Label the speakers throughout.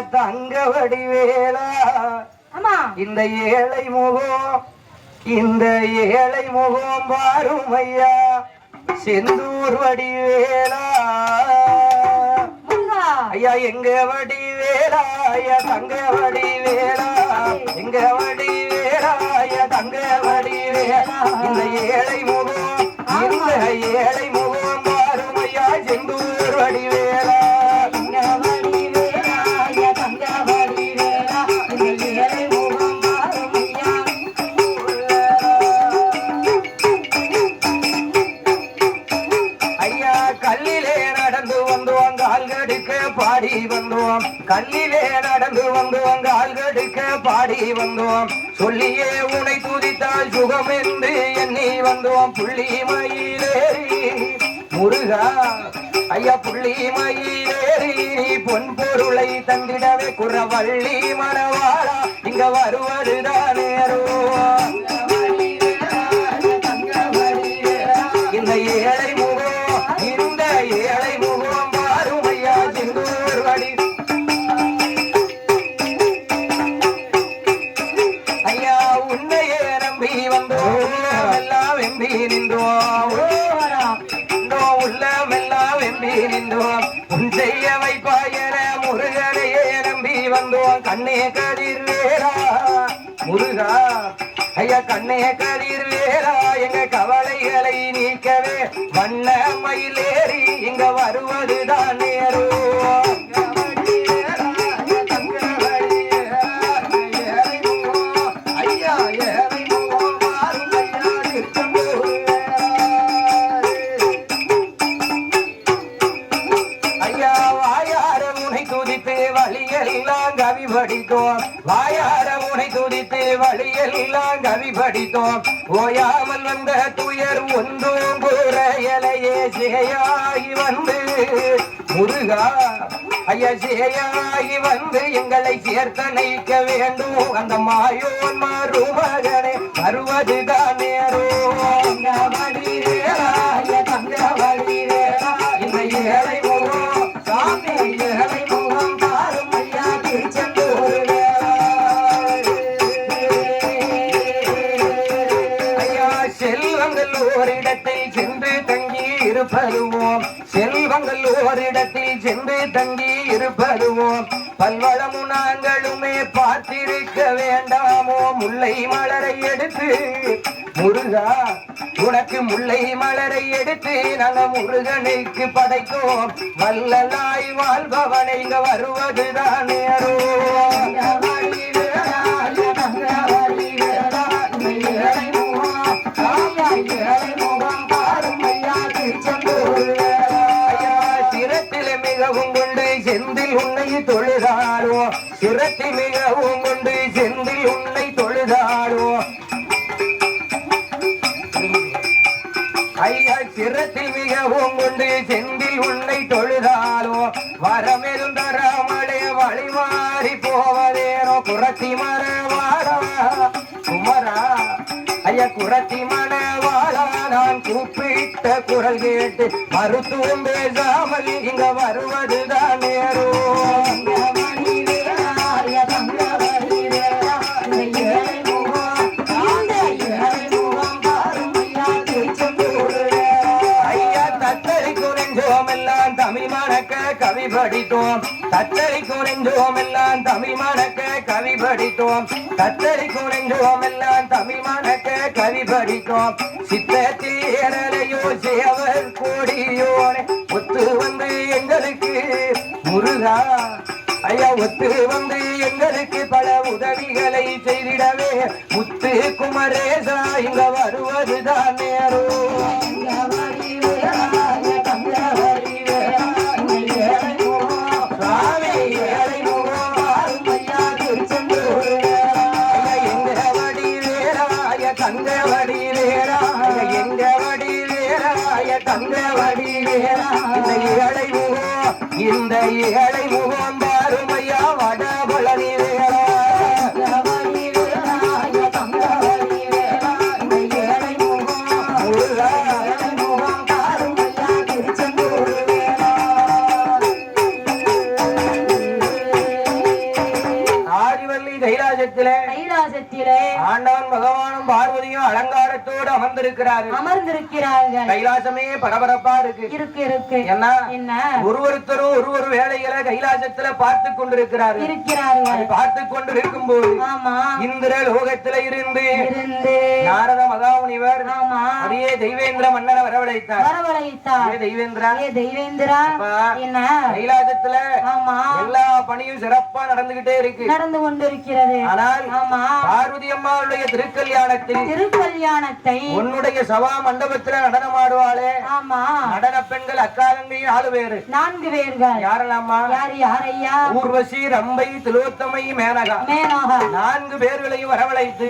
Speaker 1: தங்க வடிவேலா இந்த ஏழை முகம் இந்த ஏழை முகம் பாரும் ஐயா செந்தூர் வடிவேலா ஐயா எங்க வடிவேலா ஐயா தங்க வடிவேலா எங்க வடிவேலா ஐயா தங்க வடிவேலா இந்த ஏழை முகம் இந்த ஏழை முகம் பாரும் ஐயா செந்தூர் வடிவேலா பாடி வந்தோம் கல்லிலே நடந்து வந்தோம் கால்கடுக்க பாடி வந்தோம் சொல்லியே உனை துதித்தால் சுகம் என்று எண்ணி வந்தோம் புள்ளி மயிலேறி முருகா ஐயா புள்ளி மயிலேறி நீ பொன் பொருளை தந்திடவே குறவள்ளி மணவாளா இங்க வருவதுதான் நேரோ இந்த ஏழை முகம் இந்த ஏழை முகம் ஐயா உன்னையே நம்பி வந்தோம் எல்லாம் வெம்பி நின்றோம் உள்ளமெல்லாம் வெம்பி நின்றோம் உன் செய்ய வைப்பாயன முருகனையே நம்பி வந்தோம் கண்ணே கதிர் வேறா முருகா ஐயா கண்ணே கதிர் வேறா எங்க கவலைகளை நீக்கவே வண்ண மயிலேறி இங்க வருவதுதான் நேரோ கவி படித்தோம் வாயார முனை துதித்து வழியெல்லாம் கவி படித்தோம் ஓயாமல் வந்த துயர் ஒன்றும் குறையலையே சேயாகி வந்து முருகா ஐயா சேயாகி வந்து எங்களை சேர்த்தணைக்க வேண்டும் அந்த மாயோன் மருமகனே வருவதுதான் நேரோ தங்க வழிவேலா இந்த ஏழை முகம் சாமி ஏழை முகம் பாரும் ஐயா திருச்செந்தூர் ஐயா செல்வங்கள் ஓரிடத்தில் சென்று தங்கி இருப்பதுவோம் செல்வங்கள் ஓரிடத்தில் சென்று தங்கி இருப்பதுவோம் பல்வளமும் நாங்களுமே பார்த்திருக்க வேண்டாமோ முல்லை மலரை எடுத்து முருகா உனக்கு முல்லை மலரை எடுத்து நாங்க முருகனுக்கு படைத்தோம் வல்லலாய் வாழ்பவனை இங்க வருவதுதான் நேரோ சிரத்திலே மிகவும் கொண்டு செந்தில் உன்னை தொழுதாரோ சிரத்தில் மிகவும் கொண்டு செந்தில் உன்னை தொழுதாரோ ஐயா சிரத்தில் மிகவும் கொண்டு செந்தில் உன்னை தொழுதாலோ வரமெரும் தராமலே வழி மாறி போவதேனோ குரத்தி மனவாளா குமரா ஐயா குரத்தி மனவாளா நான் கூப்பிட்ட குரல் கேட்டு மருத்துவம் பேசாமல் இங்க வருவதுதான் நேரோ கவி படித்தோம் தத்தரி குறைந்தோம் எல்லாம் தமிழ் மணக்க கவி படித்தோம் தத்தரி குறைந்தோம் எல்லாம் தமிழ் மணக்க கவி படித்தோம் சித்தத்தில் ஏறலையோ சேவர் கோடியோனே ஒத்து வந்து எங்களுக்கு முருகா ஐயா ஒத்து வந்து எங்களுக்கு பல உதவிகளை செய்திடவே முத்து குமரேசா இங்க வருவதுதான் நேரோ இந்த ஏழை முகம் பாருமையா வடபழனி வேளா கைலாசத்திலே ஆண்டவன் பகவானும் பார்வதியும் அலங்காரத்தோடு அமர்ந்திருக்கிறார்கள். கைலாசமே பரபரப்பா இருக்கு. என்ன ஒருத்தரும் ஒரு வேலைகளை கைலாசத்துல பார்த்து கொண்டிருக்கிறார்கள். பார்த்து கொண்டு இருக்கும் போது இந்திர லோகத்தில இருந்து நாரத மகாமுனிவர் அப்படியே தெய்வேந்திர மன்னனை வரவழைத்தார். தெய்வேந்திரா கைலாசத்துல எல்லா பணியும் சிறப்பா நடந்துகிட்டே நடந்து கொண்டிருக்கிறது. ஆனால் பார்வதி அம்மாவுடைய திருக்கல்யாணத்தை உன்னுடைய சபா மண்டபத்தில் நடனமாடுவாளே நடன பெண்கள் அக்காலங்கை 4 பேர்கள். யாரெல்லாமா? யாரையா? ஊர்வசி, ரம்பை, திலோத்தமை, மேனகா 4 பேர்களையும் வரவழைத்து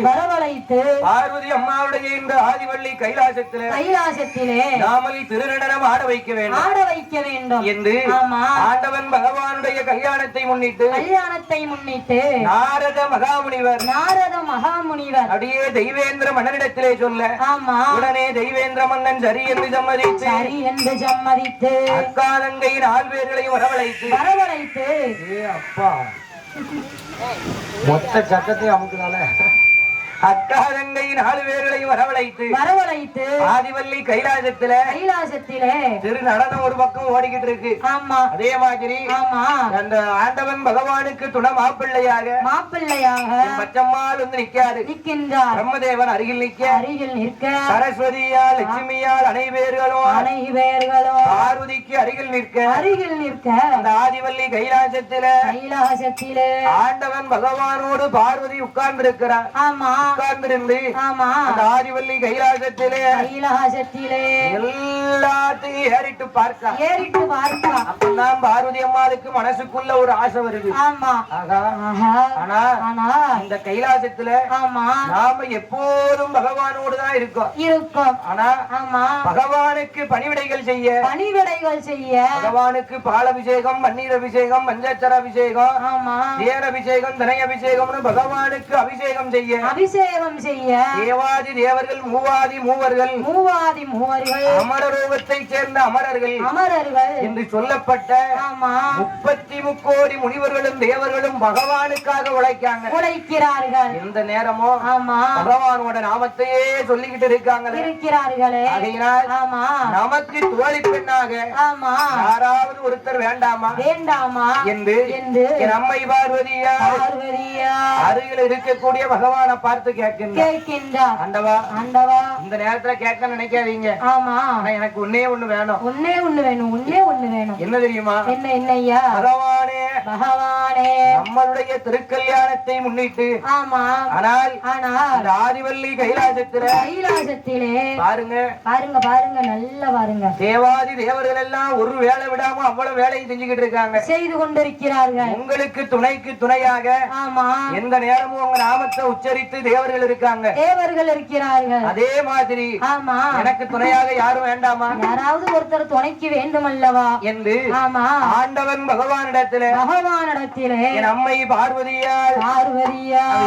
Speaker 1: பார்வதி அம்மாவுடைய இந்த ஆதிவள்ளி கைலாசத்திலே நாமல் திருநடனம் ஆட வைக்க வேண்டும் என்று ஆண்டவன் பகவானுடைய கல்யாணத்தை முன்னிட்டு நாரத மகாமுனிவர் அப்படியே தெய்வேந்திர மன்னனிடத்திலே சொல்ல உடனே தெய்வேந்திர மன்னன் சரி என்று சம்மதித்து அக்காலங்கை 4 பேர்களையும் வரவழைத்து அப்பா மொத்த சத்தத்தையும் அமுக்குனால அக்காலங்கை 4 பேர்களையும் வரவழைத்து ஆதிவள்ளி கைலாசத்திலே திரு நடனம் ஒரு பக்கம் ஓடிக்கிட்டு இருக்கு. அதே மாதிரி அந்த ஆண்டவன் பகவானுக்கு துணை மாப்பிள்ளையாக பச்சம்மாள் வந்து நிற்கின்றார். பிரம்மதேவன் அருகில் நிற்க சரஸ்வதியால் லட்சுமியால் அனைவர்களும் பார்வதிக்கு அருகில் நிற்க அந்த ஆதிவள்ளி கைலாசத்திலே ஆண்டவன் பகவானோடு பார்வதி உட்கார்ந்திருக்கிறார். ஆதிவள்ளி கைலாசத்திலே எல்லாத்தையும் ஏறிட்டு பார்க்க அப்பதான் பார்வதி அம்மாளுக்கு மனசுக்குள்ள ஒரு ஆசை வருது. ஆனா இந்த கைலாசத்துல நாம எப்போதும் பகவானோடு தான் இருக்கோம். ஆனா பகவானுக்கு பணிவிடைகள் செய்ய பகவானுக்கு பாலபிஷேகம், பன்னீர் அபிஷேகம், பஞ்சச்சர அபிஷேகம், தேர் அபிஷேகம், தினை அபிஷேகம்னு பகவானுக்கு அபிஷேகம் செய்ய தேவாதி தேவர்கள் மூவர்கள் அமரரூபத்தை சேர்ந்த அமரர்கள் என்று சொல்லப்பட்ட 33 கோடி முனிவர்களும் தேவர்களும் பகவானுக்காக உழைக்கிறார்கள். எந்த நேரமும் பகவானோட நாமத்தையே சொல்லிக்கிட்டு இருக்கிறார்களே. நமக்கு தோழி பெண்ணாக யாராவது ஒருத்தர் வேண்டாமா என்று நம்மை பார்வதியா அருகில் இருக்கக்கூடிய பகவானை பார்த்து கேட்கின்றார். ஆண்டவா இந்த நேரத்துல கேட்க நினைக்காதீங்க. எனக்கு ஒன்னே ஒண்ணு வேணும். என்ன தெரியுமா? என்னையா? பகவானே நம்மளுடைய திருக்கல்யாணத்தை முன்னிட்டு ஆனால் ஆதிவள்ளி கைலாசத்திலே பாருங்க நல்லா பாருங்க, தேவாதி தேவர்கள் எல்லாம் ஒரு வேலை விடாம அவ்வளவு வேலையை செஞ்சுக்கிட்டு இருக்காங்க, செய்து கொண்டிருக்கிறார்கள். உங்களுக்கு துணையாக எந்த நேரமும் உங்க நாமத்தை உச்சரித்து தேவர்கள் இருக்கிறார்கள். அதே மாதிரி எனக்கு துணையாக யாரும் வேண்டாமா? யாராவது ஒருத்தர் துணைக்கு வேண்டும் அல்லவா என்று ஆண்டவன் பகவானிடத்திலே என் அம்மை பார்வதியால்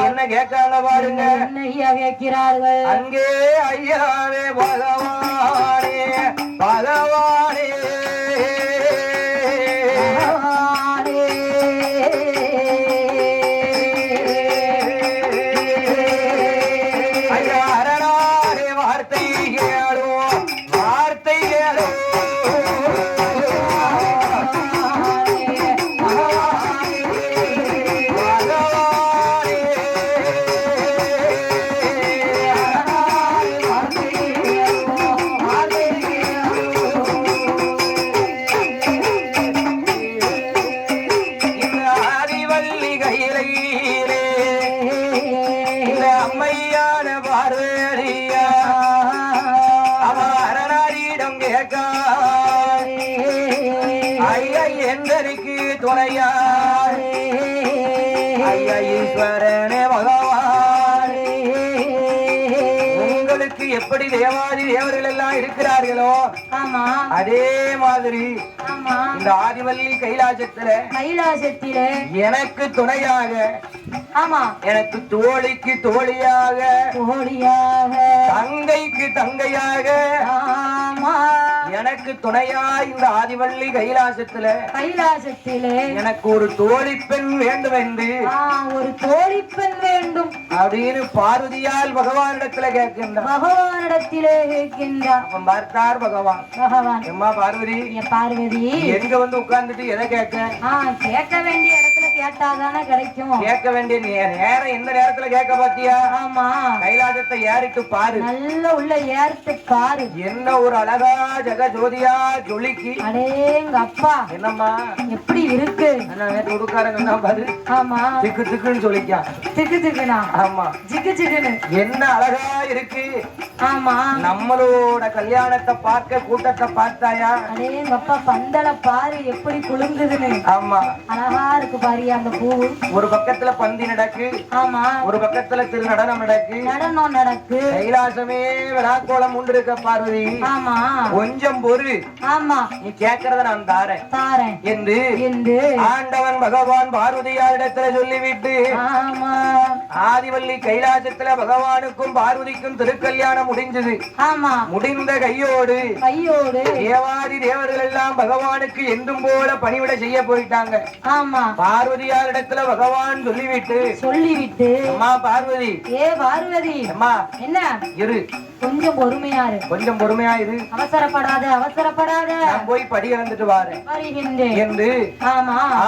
Speaker 1: என்ன கேட்காங்க பாருங்க. என்ன கேட்கிறார்கள்? அங்கே ஐயாவே பகவானே ஈஸ்வரனே பகவானே, உங்களுக்கு எப்படி தேவாதி தேவர்கள் எல்லாம் இருக்கிறார்களோ அதே மாதிரி இந்த ஆதிவள்ளி கைலாசத்திலே எனக்கு துணையாக, எனக்கு தோழிக்கு தோழியாக, தங்கைக்கு தங்கையாக எனக்கு துணையா இந்த ஆதிவள்ளி கைலாசத்திலே எனக்கு ஒரு தோழி பெண் வேண்டும் என்று
Speaker 2: ஒரு தோழி பெண் வேண்டும்
Speaker 1: அப்படின்னு பார்வதியால் பகவானிடத்துல கேட்கின்றார். அப்ப பார்த்தார் பகவான். எம்மா பார்வதி எங்க வந்து உட்கார்ந்துட்டு எதை
Speaker 2: கேட்க வேண்டிய இடத்துல கேட்டாதானே கிடைக்கும்.
Speaker 1: கேட்க வேண்டிய நேரம் எந்த நேரத்துல கேட்க பாத்தியா?
Speaker 2: ஆமா,
Speaker 1: கைலாசத்தை ஏறிட்டு பாரு,
Speaker 2: நல்ல உள்ள ஏறிட்டு பாரு.
Speaker 1: என்ன ஒரு அழகா ஜெக ஜோதியா ஜொலிக்கு.
Speaker 2: அடேங்க அப்பா,
Speaker 1: என்னம்மா
Speaker 2: எப்படி இருக்கு?
Speaker 1: உடுக்காரங்க பாரு.
Speaker 2: ஆமா,
Speaker 1: திக்கு திக்குன்னு சொல்லிக்கா.
Speaker 2: திக்கு திக்குனா?
Speaker 1: ஆமா,
Speaker 2: ஜிக்கு ஜிக்குன்னு.
Speaker 1: என்ன அழகா இருக்கு.
Speaker 2: ஆமா,
Speaker 1: நம்மளோட கல்யாணத்தை பார்க்க கூட்டத்தை பார்த்தாயா?
Speaker 2: அடேங்க அப்பா, பந்தல பாரு எப்படி குலுங்குதுன்னு.
Speaker 1: ஆமா,
Speaker 2: அழகா இருக்கு பாரு அந்த பூ.
Speaker 1: ஒரு பக்கத்துல பந்தி நடக்கு.
Speaker 2: ஆமா,
Speaker 1: ஒரு பக்கத்துல திரு நடனம் நடக்கு.
Speaker 2: நடனம் நடக்கு.
Speaker 1: கைலாசமே விழாக்கோலம் உண்டு இருக்க பார்வதி.
Speaker 2: ஆமா,
Speaker 1: கொஞ்சம் பொறு.
Speaker 2: ஆமா,
Speaker 1: நீ கேட்கறத நான் தாரேன்
Speaker 2: தாரேன்
Speaker 1: என்று ஆண்டவன் பகவான் பார்வதியாரிடத்துல சொல்லிவிட்டு,
Speaker 2: ஆமா,
Speaker 1: ஆதிவள்ளி கைலாசத்துல பகவானுக்கும் பார்வதிக்கும் திருக்கல்யாணம் முடிஞ்சது.
Speaker 2: ஆமா,
Speaker 1: முடிந்த கையோடு தேவாதி தேவர்கள் எல்லாம் பகவானுக்கு என்றும் போல பணிவிட செய்ய போயிட்டாங்க.
Speaker 2: ஆமா,
Speaker 1: பார்வதியாரிடத்துல பகவான் சொல்லிவிட்டு அம்மா பார்வதி,
Speaker 2: பார்வதி
Speaker 1: அம்மா
Speaker 2: என்ன
Speaker 1: இரு,
Speaker 2: கொஞ்சம் பொறுமையா இரு, அவசரப்படாத,
Speaker 1: நான் போய் படி இறந்துட்டு வாரேன் என்று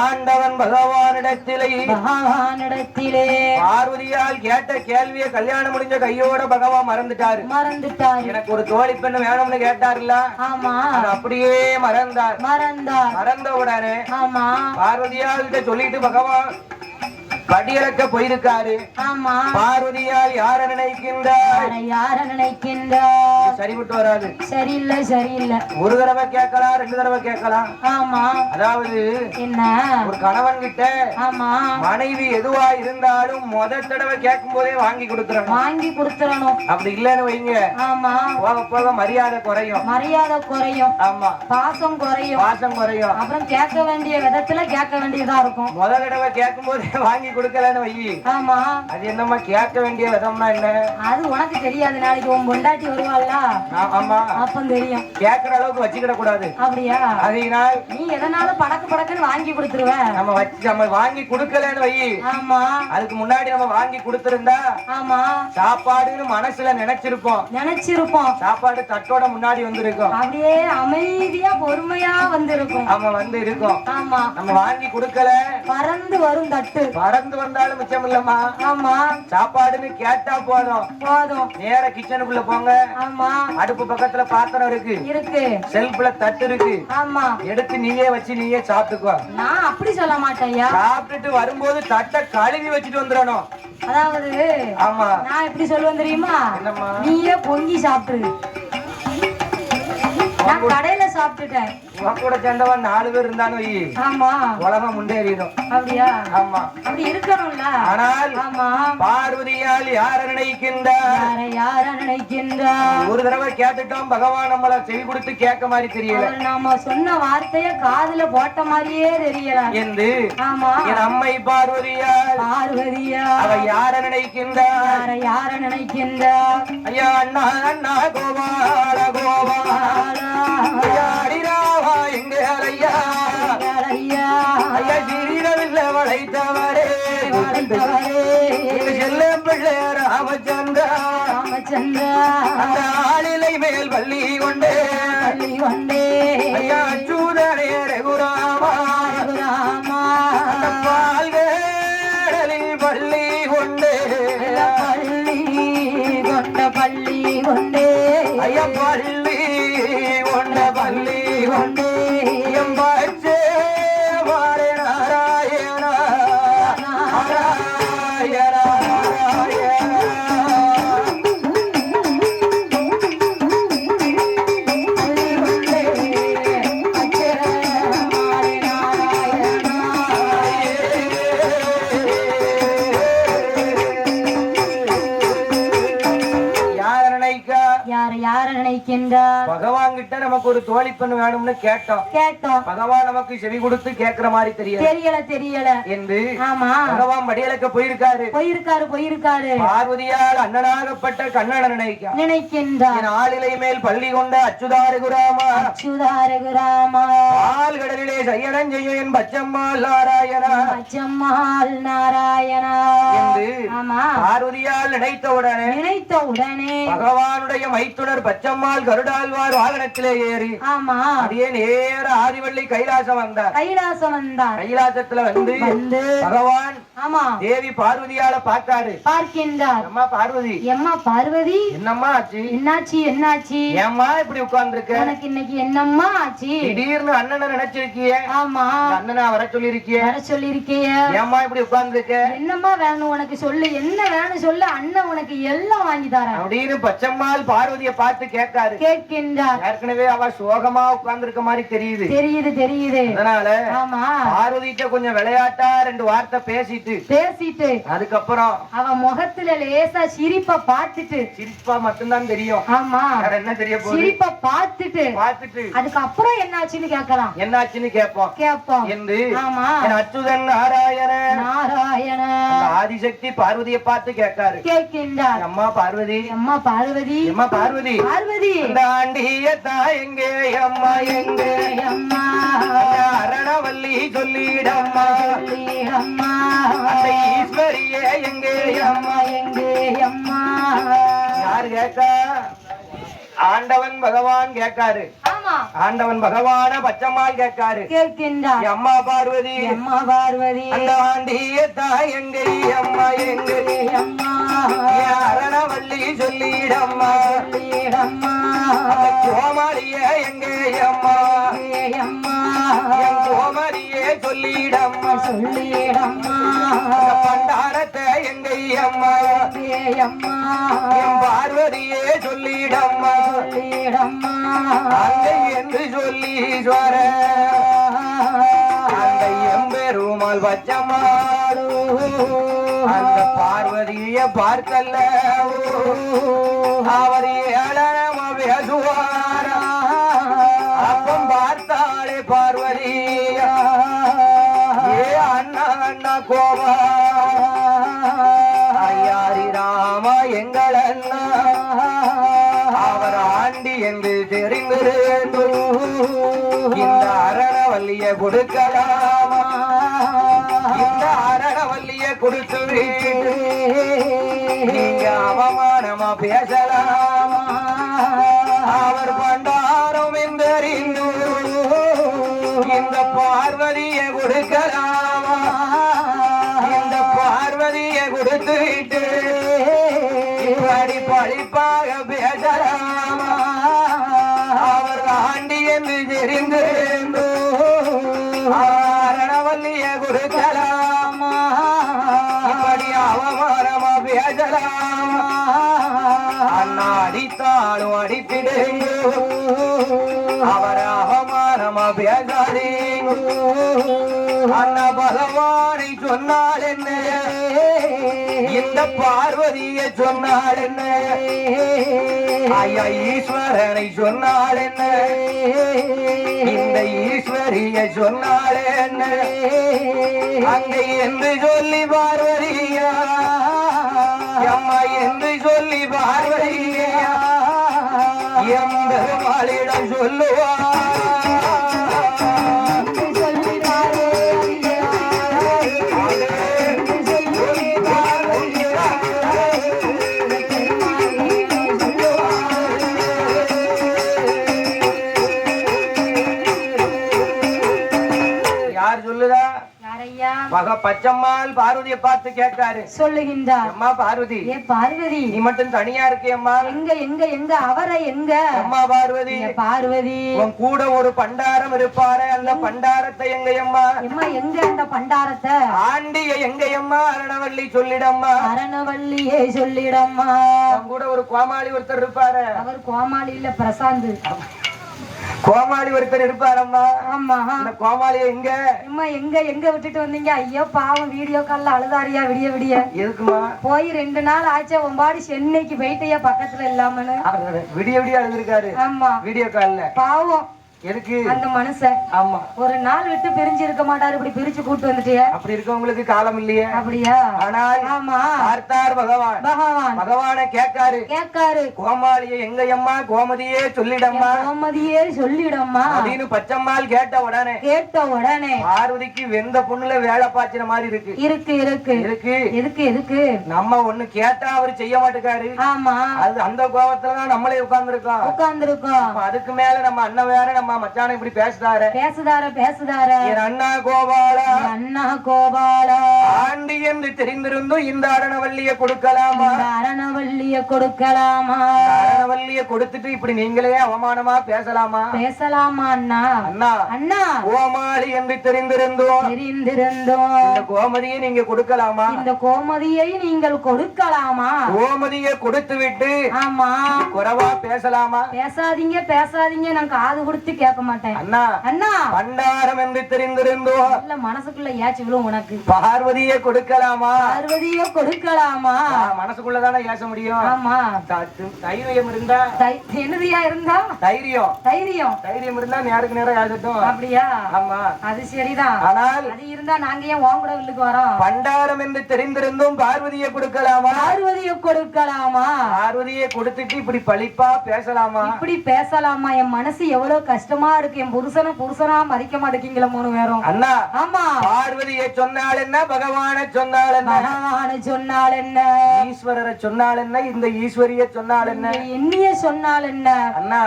Speaker 1: ஆண்டவன் பகவானிடத்திலே பார்வதியால் கேட்ட கேள்வியை கல்யாணம் முடிஞ்ச கையோட பகவான் மறந்துட்டாரு. எனக்கு ஒரு தோழி பெண்ணு வேணும்னு கேட்டாருல்ல, அப்படியே மறந்த உடனே பார்வதியால் சொல்லிட்டு பகவான் படியளக்க போயிருக்காரு. பார்வதியால் யார நினைக்கின்றார்? சரிவிட்டு வராது.
Speaker 2: சரியில்லை.
Speaker 1: ஒரு தடவை கேட்கலாம், 2 தடவை கேட்கலாம். அதாவது என்ன, ஒரு கணவன் கிட்ட மனைவி எதுவா இருந்தாலும் முதல் தடவை கேட்கும் போதே வாங்கி கொடுத்துறணும். அப்படி இல்லன்னு வைங்க, போக போக மரியாதை குறையும். ஆமா, பாசம் குறையும்.
Speaker 2: அப்புறம் கேட்க வேண்டிய விதத்துல கேட்க வேண்டியதா இருக்கும்.
Speaker 1: முதல் தடவை கேட்கும் போதே வாங்கி கொடுக்கலன்னு வை.
Speaker 2: ஆமா,
Speaker 1: அது என்னமா கேட்க வேண்டிய விதம்னா என்ன?
Speaker 2: அது உனக்கு தெரியாது. நாளைக்கு உன் பொண்டாட்டி வருவாள்ல,
Speaker 1: ஆமா,
Speaker 2: அப்ப தெரியும்.
Speaker 1: கேட்கற அளவுக்கு வச்சுக்கிட கூடாது.
Speaker 2: அப்படியா?
Speaker 1: அதனால்
Speaker 2: நீ எதனாலும் படக்குன்னு வாங்கி கொடுத்துருவ.
Speaker 1: நம்ம வாங்கி கொடுக்கலன்னு வை.
Speaker 2: ஆமா,
Speaker 1: அதுக்கு முன்னாடி நம்ம வாங்கி கொடுத்திருந்தா,
Speaker 2: ஆமா,
Speaker 1: சாப்பாடுன்னு மனசுல நினைச்சிருப்போம். சாப்பாடு தட்டோட முன்னாடி வந்திருக்கும்.
Speaker 2: அப்படியே அமைதியா பொறுமையா வந்திருக்கும்.
Speaker 1: ஆமா, நம்ம வாங்கி கொடுக்கல,
Speaker 2: பறந்து வரும் தட்டு.
Speaker 1: பறந்து வந்தாலும் மிச்சம் இல்லம்மா.
Speaker 2: ஆமா,
Speaker 1: சாப்பாடுன்னு கேட்டா போதும். நேர கிச்சனுக்குள்ள போங்க.
Speaker 2: ஆமா,
Speaker 1: அடுப்பு பக்கத்துல பாத்திரம் இருக்கு, செல்ஃப்ல தட்டு இருக்கு.
Speaker 2: ஆமா,
Speaker 1: எடுத்து நீயே வச்சு நீயே சாப்பிட்டுக்கோ.
Speaker 2: நான் அப்படி சொல்ல மாட்டேயா.
Speaker 1: சாப்பிட்டுட்டு வரும்போது தட்டை கழுவி வச்சுட்டு வந்துடணும்.
Speaker 2: அதாவது
Speaker 1: ஆமா,
Speaker 2: நான் எப்படி சொல்லுவேன் தெரியுமா? நீயே பொங்கி சாப்பிட்டு. நான் கடையில சாப்பிட்டுட்டேன்.
Speaker 1: கூட சேர்ந்தவன் 4 பேர் இருந்தானு வை.
Speaker 2: ஆமா,
Speaker 1: உலகம் முன்னேறிடும்.
Speaker 2: அப்படியா?
Speaker 1: ஆமா,
Speaker 2: அப்படி இருக்கணும்ல. ஆனால்
Speaker 1: பார்வதியால் யார நினைக்கின்றார்? ஒரு தடவை கேட்டுட்டோம், பகவான் நம்மள செவி கொடுத்து கேட்க மாதிரி தெரியல.
Speaker 2: நாம சொன்ன வார்த்தைய காதுல போட்ட மாதிரியே தெரியல
Speaker 1: என்று.
Speaker 2: ஆமா,
Speaker 1: என் அம்மை பார்வதியால் அவ யார நினைக்கின்றார்? ஐயா அண்ணா அண்ணா கோபால அடிராவா எங்க ஐயா சீரவில்ல வளைத்தவரே செல்ல பிள்ளை ராமச்சந்திரா அந்த ஆளிலை மேல் பள்ளி கொண்டே ஐயா அச்சூதனே ரகுராமா பால்கடலில் பள்ளி கொண்டே ஐயா பள்ளி கொண்டே எம்பாச்சே மாறே நாராயணா
Speaker 2: நினைக்கின்றார்.
Speaker 1: பகவான் கிட்ட நமக்கு ஒரு தோழி பெண் வேணும்னு கேட்டோம். பகவான் நமக்கு செவி கொடுத்து கேட்கிற மாதிரி
Speaker 2: தெரியல
Speaker 1: என்று
Speaker 2: ஆமா
Speaker 1: பகவான் மடியலுக்கு போயிருக்காரு. பார்வதியால் அண்ணனாகப்பட்ட கண்ணனை நினைக்கின்றார். ஆளிலை மேல் பள்ளி கொண்ட அச்சுதாரகுராமா ஆழ்கடலிலே சையனன் செய்யன் பச்சம்மாள் நாராயணா என்று பார்வதியால் நினைத்தவுடனே பகவானுடைய மைத்துனர் பச்சம்மாள் கருடாழ்வார் வாகனத்திலே ஏறி அப்படியே நேர ஆதிவள்ளி கைலாசம் வந்தார். கைலாசத்துல வந்து பகவான் தேவி பார்வதியால பார்க்கின்றார். அம்மா பார்வதி என்னம்மா ஆச்சு? என்னாச்சு ஏம்மா இப்படி உட்கார்ந்துருக்க? எனக்கு இன்னைக்கு என்னம்மா ஆச்சு? திடீர்னு அண்ணனை நினைச்சிருக்கிய? ஆமா. அண்ணனா வர சொல்லிருக்கிய? ஏம்மா இப்படி உட்கார்ந்துருக்க? என்னம்மா வேணும் உனக்கு? சொல்லு, என்ன வேணும் சொல்லு, அண்ணன் உனக்கு எல்லாம் வாங்கி தரேன் அப்படின்னு பச்சம்மாள் பார்வதியை பார்த்து கேட்கின்றார். ஏற்கனவே அவ சோகமா உட்கார்ந்து இருக்க மாதிரி தெரியுது. அதனால பார்வதிட்ட கொஞ்சம் விளையாட்டா 2 வார்த்தை பேசிட்டு அதுக்கப்புறம் அவ முகத்துல லேசா சிரிப்பை பார்த்துட்டு, சிரிப்பா மட்டும்தான் தெரியும். ஆமா, என்ன தெரிய போகுது? சிரிப்பை பார்த்துட்டு அதுக்கப்புறம் என்னாச்சுன்னு கேட்கலாம். என்னாச்சுன்னு கேட்போம் என்று அச்சுதன் நாராயண ஆதிசக்தி பார்வதியை பார்த்து கேட்கின்றார். அம்மா பார்வதி தாண்டிய தாயங்கே அம்மா எங்கே அம்மா அரணவல்லி சொல்லிடம்மா அந்த ஈஸ்வரியே எங்கே அம்மா யாரு கேட்கா? ஆண்டவன் பகவான் கேட்காரு. ஆண்டவன் பகவான பச்சம்மாள் கேட்கின்றார். அம்மா பார்வதி அந்த ஆண்டிய தாயங்கை அம்மா எங்கே அம்மா அரணவள்ளி சொல்லிடம்மா கோமாளிய எங்கே அம்மா கோமாளியே சொல்லிடம்மா பண்டாரத்தை எங்கே அம்மா பார்வதியே சொல்லிடம்மா அங்கை என்று சொல்லி ஈஸ்வர அந்த எம்பெருமாள் பச்சம்மாளு அந்த பார்வதிய பார்க்கல அவர் ஏளனம பேசுவாரா அப்பம் பார்த்தாளே பார்வதியா ஏ அண்ணா கோபா ஐயாரி ராமா எங்கள் அண்ணா அவர் ஆண்டி என்று தெரிந்திருந்து இந்த அரணவல்லிய கொடுக்கலாமா? இந்த அரணவல்லிய கொடுத்து நீங்க அவமானமா பேசலாமா? அவர் பண்டாரம் என்றறிந்து இந்த பார்வதிய கொடுக்கலாமா? இந்த பார்வதிய கொடுத்துவிட்டு பழிப்பாக பேசலாமா? அவர் ஆண்டி என்று தெரிந்து அரணவல்லிய கொடுக்கலாமா? இப்படி அவமானமா பேசலாமா? அண்ணா அடித்தாலும் அடித்திடுங்க, அவர் அவமானமா பேசாதீங்க. அண்ணா பகவானை சொன்னால் என்ன, இந்த பார்வதிய சொன்னால் என்ன, ஐயா ஈஸ்வரனை சொன்னால் என்ன, இந்த ஈஸ்வரிய சொன்னால் என்ன, அங்கே என்று சொல்லி பார்வதியா அம்மா என்று சொல்லி பார்வதியா எம்பெருமாளிடம் சொல்லுவா பச்சம்மாள் பார்வதியை பார்த்து கேட்காரு. சொல்லுகின்றார். அம்மா பார்வதி, ஏ பார்வதி நீ மட்டும் தனியா இருக்கியம்மா? எங்க அவரை எங்க? அம்மா பார்வதி உன் கூட ஒரு பண்டாரம் இருப்பாரு, அந்த பண்டாரத்தை எங்கயம்மா? எங்க அந்த பண்டாரத்தை? ஆண்டிய எங்கயம்மா? அரணவல்லி சொல்லிடம்மா. அரணவல்லியே சொல்லிடம்மா. உன் கூட ஒரு கோமாளி ஒருத்தர் இருப்பாரு. அவர் கோமாளி இல்ல, பிரசாந்த். கோமாளி ஒருத்தர் இருப்பாரம்மா.
Speaker 2: ஆமா.
Speaker 1: அந்த கோமாளிய எங்க
Speaker 2: எங்க விட்டுட்டு வந்தீங்க? ஐயோ பாவம், வீடியோ கால்ல அழுதாரியா விடிய விடிய.
Speaker 1: எதுக்குமா?
Speaker 2: போய் 2 நாள் ஆச்சா ஒம்பாடி சென்னைக்கு போயிட்டையா பக்கத்துல இல்லாமன்னு.
Speaker 1: விடிய விடிய அழுதுருக்காரு.
Speaker 2: ஆமா,
Speaker 1: வீடியோ கால்ல.
Speaker 2: பாவம்
Speaker 1: எதுக்கு
Speaker 2: அந்த மனுஷன்?
Speaker 1: ஆமா,
Speaker 2: ஒரு நாள் விட்டு பிரிஞ்சு இருக்க மாட்டாரு, இப்படி பிரிச்சு கூட்டு வந்துட்டிய.
Speaker 1: அப்படி இருக்கவங்களுக்கு காலம் இல்லையே.
Speaker 2: அப்படியா?
Speaker 1: ஆனால்
Speaker 2: ஆமா,
Speaker 1: பார்த்தார் பகவான கேட்காரு. கோமாளிய எங்க அம்மா கோமதியே சொல்லிடம்மா,
Speaker 2: கோமதியே சொல்லிடம்மா
Speaker 1: அப்படின்னு பச்சம்மாள் கேட்ட உடனே பார்வதிக்கு வெந்த பொண்ணுல வேலை பாய்ச்சின மாதிரி இருக்கு.
Speaker 2: எதுக்கு
Speaker 1: நம்ம ஒண்ணு கேட்டா அவரு செய்ய மாட்டேக்காரு.
Speaker 2: ஆமா,
Speaker 1: அது அந்த கோபத்துலதான் நம்மளே உட்கார்ந்துருக்கோம். அதுக்கு மேல நம்ம அண்ணன் வேற நம்ம மச்சான இப்படி பேசுதாரு. என் அண்ணா கோபாலா ஆண்டி என்று தெரிந்திருந்தும் இந்த அரணவல்லிய கொடுக்கலாமா? அரணவல்லிய கொடுத்துட்டு இப்படி நீங்களே அவமானமா பேசலாமா? அண்ணா கோமாளி என்று தெரிந்திருந்தோம் இந்த கோமதியை நீங்க கொடுக்கலாமா? கோமதியை கொடுத்து விட்டு குறைவா பேசலாமா?
Speaker 2: பேசாதீங்க நான் காது கொடுத்து கேட்க மாட்டேன். அண்ணா
Speaker 1: பண்டாரம் என்று தெரிந்திருந்தோம்
Speaker 2: இல்ல மனசுக்குள்ள ஏச்சு விழும் உனக்கு.
Speaker 1: பார்வதியை கொடுக்கலாமா? மனசுக்குள்ளதானே ஏச முடியும்.
Speaker 2: ஆமா,
Speaker 1: தைரியம் இருந்தா
Speaker 2: என்னதியா இருந்தா தைரியம்
Speaker 1: இருந்தா நேருக்கு நேரம் ஏசட்டும். அப்படியா? ஆமா,
Speaker 2: அது சரிதான்.
Speaker 1: ஆனால்
Speaker 2: அது இருந்தா நாங்க ஏன் உன் கூட வில்லுக்கு வரோம்?
Speaker 1: பண்டாரம் என்று தெரிந்திருந்தும் பார்வதியை கொடுக்கலாமா? பார்வதியை கொடுத்துட்டு இப்படி பழிப்பா பேசலாமா?
Speaker 2: இப்படி பேசலாமா? என் மனசு எவ்வளவு கஷ்டமா இருக்கு. என் புருஷனா மதிக்க மாட்டேங்கிற 3 பேரும்.
Speaker 1: அண்ணா,
Speaker 2: ஆமா,
Speaker 1: பார்வதியை சொன்னால் என்ன, பகவானை சொன்னால் என்ன, ஈஸ்வரரை சொன்னால் என்ன, இந்த ஈஸ்வரிய சொன்னால் என்ன,
Speaker 2: என்னைய சொன்னால் என்ன? அண்ணா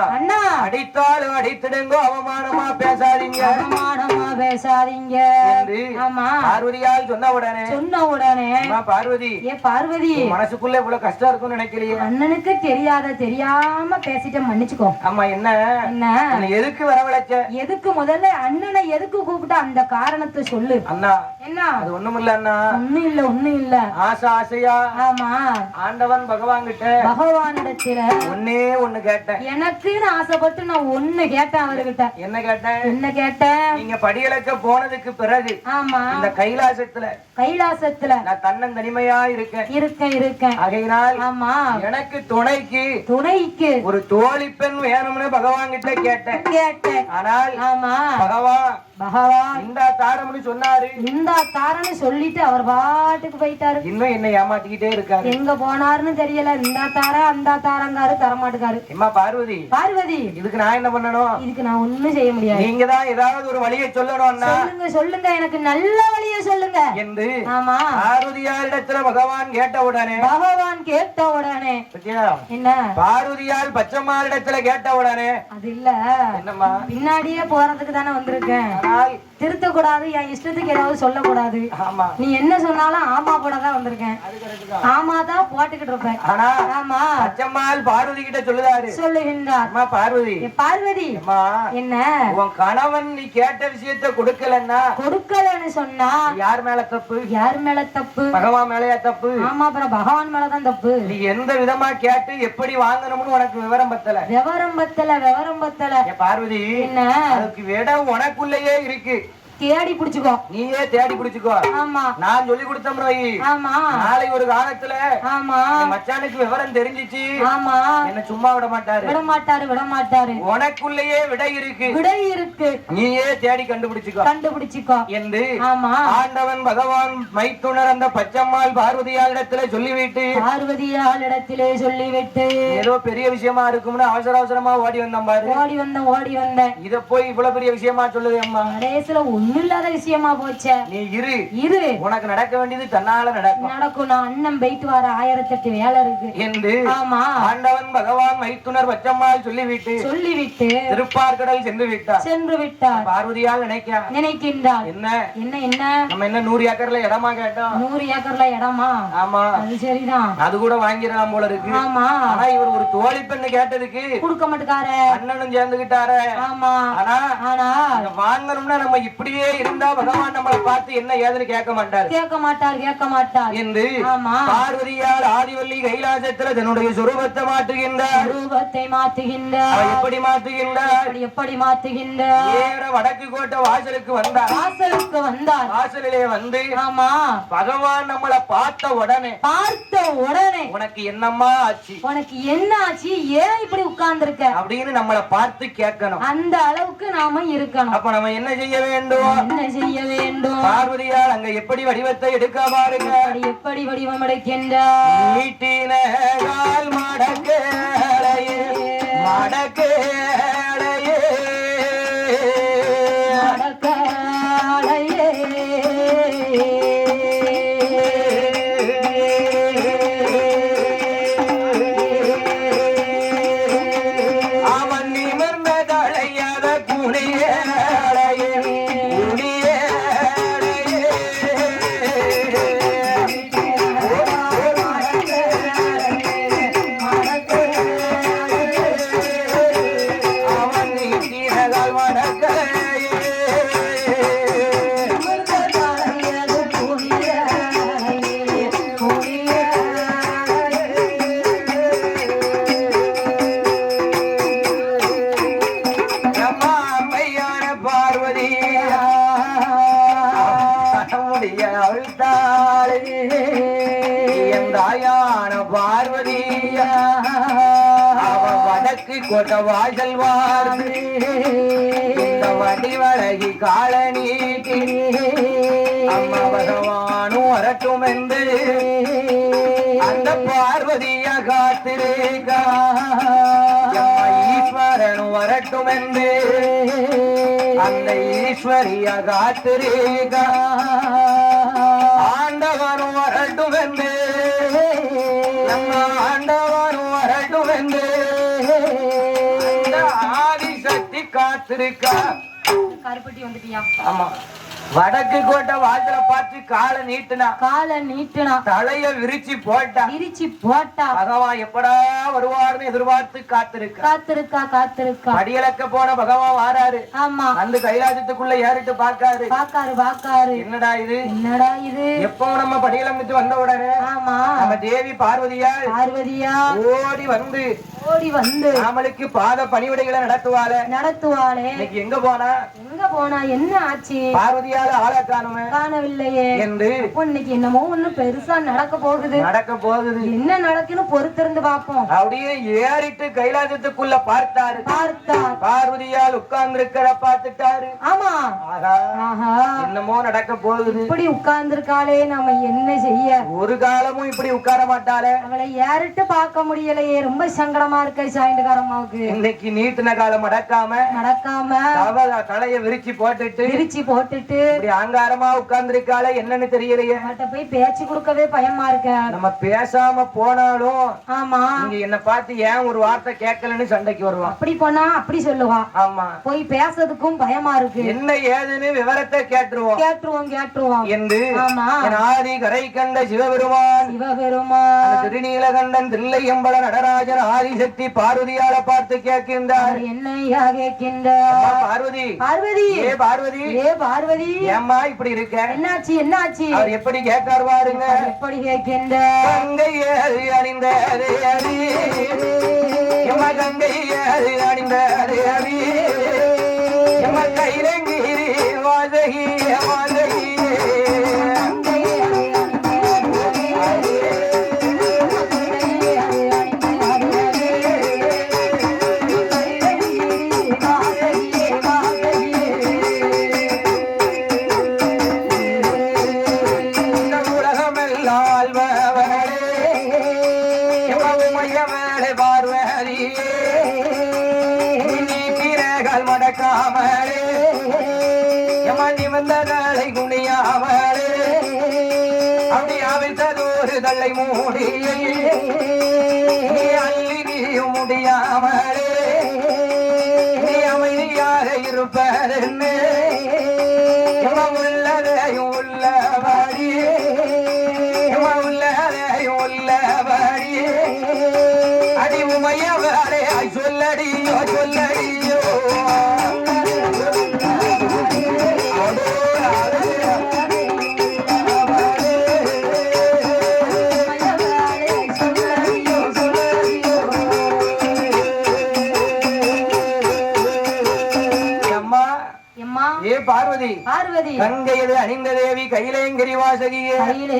Speaker 1: அடித்தாலும் அடித்திடுங்கோ, அவமானமா பேசாதீங்க
Speaker 2: ஆமா,
Speaker 1: பார்வதியால் சொன்ன உடனே பார்வதி மனசுக்குள்ள இவ்வளவு கஷ்டம் இருக்கும்னு நினைக்கலையே.
Speaker 2: அண்ணனுக்கு தெரியாம பேசிட்டு மன்னிச்சுக்கோ.
Speaker 1: ஆமா, என்ன எதுக்கு வரவழைச்ச?
Speaker 2: எதுக்கு முதல்ல அண்ணனை எதுக்கு கூப்பிட்ட அந்த காரணத்தை சொல்லு.
Speaker 1: அண்ணா,
Speaker 2: என்ன?
Speaker 1: அது ஒண்ணுமில்ல அண்ணா.
Speaker 2: ஒண்ணும் இல்ல.
Speaker 1: ஆசையா
Speaker 2: ஆமா,
Speaker 1: ஆண்டவன் பகவானிடத்துல ஒண்ணு கேட்டேன்.
Speaker 2: எனக்குன்னு ஆசைப்பட்டு நான் ஒண்ணு கேட்டேன் அவர்கிட்ட. என்ன கேட்டேன்?
Speaker 1: நீங்க படியலக்க போனதுக்கு பிறகு
Speaker 2: ஆமா,
Speaker 1: இந்த கைலாசத்துல நான் தன்னன் தனிமையா இருக்கேன். ஆகையினால்
Speaker 2: ஆமா,
Speaker 1: எனக்கு துணைக்கு ஒரு தோழி பெண் வேணும்னு பகவான் கிட்ட கேட்டேன். ஆனால் பகவான் இந்த தாரம்னு சொன்னாரு.
Speaker 2: இந்த தாரன்னு சொல்லிட்டு அவர் பாட்டுக்கு போயிட்டாரு.
Speaker 1: இன்னும் என்ன ஏமாத்திக்கிட்டே இருக்காரு.
Speaker 2: எங்க போனாருன்னு தெரியல. இந்த தார அந்த தாரங்காரு தரமாட்டுக்காரு.
Speaker 1: அம்மா பார்வதி, இதுக்கு நான் என்ன பண்ணணும்?
Speaker 2: இதுக்கு நான் ஒண்ணும் செய்ய முடியாது.
Speaker 1: நீங்க தான் ஏதாவது ஒரு வழியை சொல்லணும்.
Speaker 2: சொல்லுங்க எனக்கு நல்ல வழியை சொல்லுங்க என்று ஆமா,
Speaker 1: பார்வதியாரிடத்துல பகவான் கேட்ட உடனே
Speaker 2: என்ன?
Speaker 1: பார்வதியால் பச்சம்மாரிடத்துல கேட்ட உடனே அது இல்ல, என்னம்மா
Speaker 2: பின்னாடியே போறதுக்கு தானே வந்திருக்கேன். திருத்தக்கூடாது, என் இஷ்டத்துக்கு ஏதாவது சொல்லக்கூடாது. நீ என்ன சொன்னாலும் ஆமா போட தான் வந்திருக்கேன். ஆமா தான் போட்டுக்கிட்டு இருப்பேன். ஆமா,
Speaker 1: பச்சம்மாள் பார்வதி கிட்ட சொல்லுகின்றார். பார்வதி என்ன, உன் கணவன் நீ கேட்ட விஷயத்தை கொடுக்கலன்னு சொன்னா யார் மேல தப்பு? பகவான் மேலயா தப்பு? ஆமா, அப்புறம் பகவான் மேலதான் தப்பு. நீ எந்த விதமா கேட்டு எப்படி வாங்கணும்னு உனக்கு விவரம் பத்தல. பார்வதி, என்ன அதுக்கு விடம் உனக்குள்ளேயே இருக்கு.
Speaker 2: தேடி புடிச்சுக்கோ.
Speaker 1: நீயே தேடி புடிச்சுக்கோ. ஆமா, நான் சொல்லி கொடுத்தோம். ஆமா, நாளை ஒரு காலத்துல ஆமா மச்சானுக்கு விவரம் தெரிஞ்சிச்சு. ஆமா, என்ன சும்மா விட மாட்டாரு. உனக்குள்ளேயே விடை இருக்கு. நீயே தேடி கண்டுபிடிச்சுக்கோ என்று ஆமா ஆண்டவன் பகவான் மைத்துணர் அந்த பச்சம்மாள் பார்வதியாரிடத்துல சொல்லிவிட்டு ஏதோ பெரிய விஷயமா இருக்கும்னு அவசரமா ஓடி வந்தேன். இத போய் இவ்வளவு பெரிய விஷயமா சொல்லுது அம்மா.
Speaker 2: ஒண்ணும் இல்லாத விஷயமா போச்சே.
Speaker 1: நீ இரு, உனக்கு நடக்க வேண்டியது தன்னால நடக்கும்.
Speaker 2: நான் அண்ணன் போயிட்டு வர 1008 வேலை இருக்கு என்று ஆமா
Speaker 1: ஆண்டவன் பகவான் மைத்துனர் பச்சம்மாள் சொல்லிவிட்டு திருப்பார்கடல் சென்று விட்டார். பார்வதியால் நினைக்கின்றார். என்ன நம்ம என்ன 100 ஏக்கர்ல இடமா கேட்டோம். 100 ஏக்கர்ல இடமா? ஆமா, அது சரிதான். அது கூட வாங்கிடலாம் போல இருக்கு. ஆமா, ஆனா இவர் ஒரு தோழி பெண்ணு கேட்டதுக்கு கொடுக்க மாட்டாரு. அண்ணனும் சேர்ந்துகிட்டாரு. ஆமா, ஆனா வாங்கணும்னா நம்ம இப்படியே இப்படியே இருந்தா பகவான் நம்மளை பார்த்து என்ன ஏதுன்னு கேட்க மாட்டார் என்று பார்வதியால் ஆதிவல்லி கைலாசத்துல தன்னுடைய சுரூபத்தை மாற்றுகின்றார். எப்படி மாற்றுகின்றார்? ஏற வடக்கு கோட்டை வாசலுக்கு வந்தார். வாசலிலே வந்து பகவான் நம்மளை பார்த்த உடனே உனக்கு என்னம்மா ஆச்சு,
Speaker 2: ஏன் இப்படி உட்கார்ந்திருக்க
Speaker 1: அப்படின்னு நம்மளை பார்த்து கேட்கணும்.
Speaker 2: அந்த அளவுக்கு நாம இருக்கணும்.
Speaker 1: அப்ப நம்ம என்ன செய்ய வேண்டும்? பார்வதியால் அங்க எப்படி வடிவத்தை எடுக்க பாருங்க.
Speaker 2: எப்படி வடிவம் எடுக்கின்றார்?
Speaker 1: நீட்டின கால் மடக்கேளையே மடக்கேளையே
Speaker 2: மடக்கேளையே
Speaker 1: அவன் நிமிர்ந்த தலையாத குனியே பார்வதியா அவ வடக்கு கொட்ட வாசல் வாழ்ந்து இந்த வடிவழகி கால நீட்டி அம்மா பகவானும் வரட்டும் என்று அந்த பார்வதியா காத்திருக்கா. ஈஸ்வரனும் வரட்டும் என்று அந்த ஈஸ்வரியா காத்திருக்கா. ஆண்டவனும் வரட்டும் என்று ஆண்டவனும் வரட்டும் என்று ஆதிசக்தி காத்திருக்கா.
Speaker 2: கருப்பட்டி வந்துட்டியா?
Speaker 1: ஆமா. வடக்கு கோட்டை வாசல பார்த்து காலை நீட்டினா தலைய விரிச்சு போட்டா பகவான் எப்படா வருவார்னு எதிர்பார்த்து காத்திருக்கா. அடியலக்க போன பகவான் வாராரு.
Speaker 2: ஆமா.
Speaker 1: அந்த கைலாசத்துக்குள்ள ஏறிட்டு பாக்காரு. என்னடா இது எப்போ நம்ம படியலம்பிட்டு வந்த உடனே நம்ம தேவி பார்வதியா ஓடி வந்து நம்மளுக்கு பாத பணிவிடைகளை நடத்துவாளே. இன்னைக்கு எங்க போனா
Speaker 2: என்ன ஆச்சு?
Speaker 1: பார்வதியால ஆளை
Speaker 2: காணவில்லையே என்று இன்னைக்கு என்னமோ ஒண்ணு பெருசா நடக்க போகுது. என்ன நடக்குன்னு பொறுத்திருந்து பாப்போம்.
Speaker 1: அப்படியே ஏறிட்டு கைலாசத்துக்குள்ள பார்த்தாரு. பார்வதியால் உட்கார்ந்து இருக்கிற பார்த்துட்டாரு.
Speaker 2: ஆமா.
Speaker 1: என்னமோ நடக்க போகுது.
Speaker 2: இப்படி உட்கார்ந்து இருக்காளே, நாம என்ன செய்ய?
Speaker 1: ஒரு காலமும் இப்படி உட்கார மாட்டாளே.
Speaker 2: அவளை ஏறிட்டு பார்க்க முடியலையே, ரொம்ப சங்கடமா இருக்க சாயந்தரமாவுக்கு.
Speaker 1: இன்னைக்கு நீட்டின காலம் நடக்காம தலைய விரிச்சு போட்டுட்டு அங்காரமா உட்கார்ந்து இருக்காளே, என்னன்னு தெரியலையே.
Speaker 2: போய் பேச்சு கொடுக்கவே பயமா இருக்க.
Speaker 1: நம்ம பேசாம போனாலும்
Speaker 2: ஆமா
Speaker 1: நீங்க என்ன பார்த்து ஏன் ஒரு வார்த்தை கேட்கலன்னு சண்டைக்கு வருவான்.
Speaker 2: அப்படி போனா அப்படி சொல்லுவா.
Speaker 1: ஆமா.
Speaker 2: போய் பேசுறதுக்கும் பயமா இருக்கு.
Speaker 1: என்ன ஏதுன்னு விவரத்தை கேட்டுருவோம் என்று ஆதி கரை கண்ட சிவபெருமான் திருநீலகண்டன் தில்லையம்பல நடராஜன் ஆதிசக்தி பார்வதியால பார்த்து கேட்கின்றார்.
Speaker 2: என்னையா கேட்கின்றார்?
Speaker 1: பார்வதி ஏம்மா இப்படி இருக்க?
Speaker 2: என்னாச்சு?
Speaker 1: அவர் எப்படி கேட்கார் பாருங்க.
Speaker 2: எப்படி கேட்கின்றார்?
Speaker 1: கங்கையது அணிந்தது அடி, கங்கையது அணிந்தது அடி, கைலங்கிரி வாதகி மடக்காமலே யமனி வந்தகளை குனியாமலே அப்படி அவிழ்த்ததோரு தள்ளை மூடி அள்ளி நீயும் முடியாமலே நீ அமைதியாக இருப்பதென்னு உள்ளதையும் உள்ளபடி அடி உமையவரே சொல்லடியோ ஏ பார்வதி
Speaker 2: பார்வதி
Speaker 1: கங்கையது அணிந்த தேவி கையிலேங்கிரி வாசகியே
Speaker 2: கையிலே